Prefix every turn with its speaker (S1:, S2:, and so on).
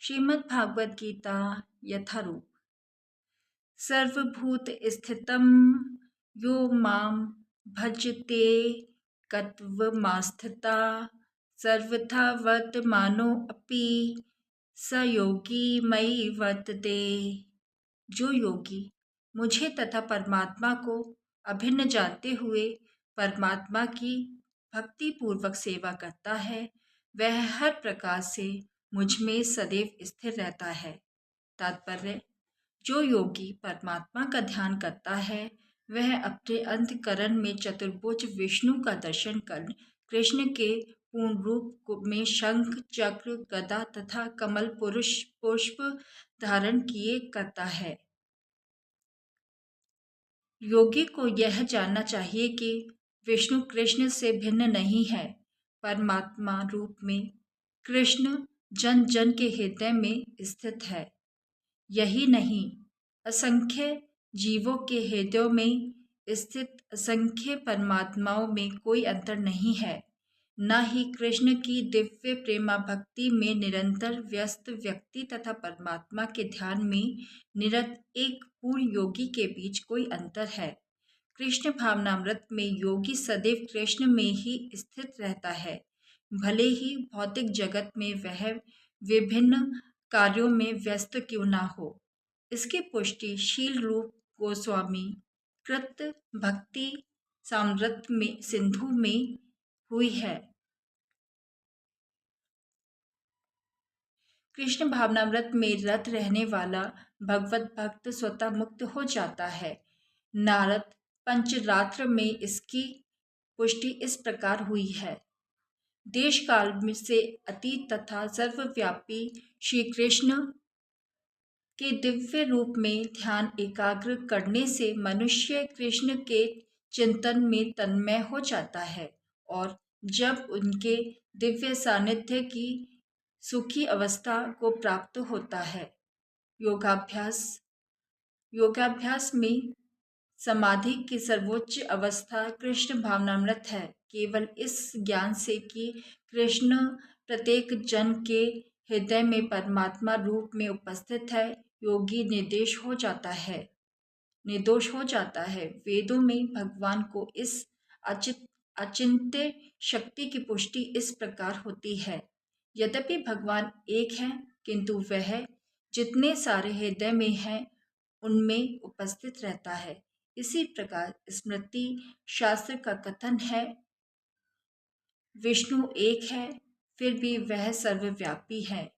S1: श्रीमद् भागवत गीता यथारूप। सर्वभूत स्थितं यो मां भजते कत्वमास्थिता सर्वथा वर्तमानोऽपि स योगी मयि वर्तते। जो योगी मुझे तथा परमात्मा को अभिन्न जानते हुए परमात्मा की भक्ति पूर्वक सेवा करता है, वह हर प्रकार से मुझ में सदैव स्थिर रहता है। तात्पर्य: जो योगी परमात्मा का ध्यान करता है, वह अपने अंतःकरण में चतुर्भुज विष्णु का दर्शन कर कृष्ण के पूर्ण रूप में शंख, चक्र, गदा तथा कमल पुष्प धारण किए करता है। योगी को यह जानना चाहिए कि विष्णु कृष्ण से भिन्न नहीं है। परमात्मा रूप में कृष्ण जन जन के हृदय में स्थित है। यही नहीं, असंख्य जीवों के हृदयों में स्थित असंख्य परमात्माओं में कोई अंतर नहीं है। न ही कृष्ण की दिव्य प्रेमा भक्ति में निरंतर व्यस्त व्यक्ति तथा परमात्मा के ध्यान में निरत एक पूर्ण योगी के बीच कोई अंतर है। कृष्ण भावनामृत में योगी सदैव कृष्ण में ही स्थित रहता है, भले ही भौतिक जगत में वह विभिन्न कार्यों में व्यस्त क्यों न हो। इसकी पुष्टि शील रूप गोस्वामी कृत भक्ति सामृत में सिंधु में हुई है। कृष्ण भावनामृत में रत रहने वाला भगवत भक्त स्वतः मुक्त हो जाता है। नारद पंचरात्र में इसकी पुष्टि इस प्रकार हुई है। देश काल से अतीत तथा सर्वव्यापी श्री कृष्ण के दिव्य रूप में ध्यान एकाग्र करने से मनुष्य कृष्ण के चिंतन में तन्मय हो जाता है और जब उनके दिव्य सानिध्य की सुखी अवस्था को प्राप्त होता है। योगाभ्यास में समाधि की सर्वोच्च अवस्था कृष्ण भावनामृत है। केवल इस ज्ञान से कि कृष्ण प्रत्येक जन के हृदय में परमात्मा रूप में उपस्थित है, योगी निर्दोष हो जाता है। वेदों में भगवान को इस अचिंत्य शक्ति की पुष्टि इस प्रकार होती है। यद्यपि भगवान एक है, किंतु वह जितने सारे हृदय में है उनमें उपस्थित रहता है। इसी प्रकार स्मृति शास्त्र का कथन है, विष्णु एक है, फिर भी वह सर्वव्यापी है।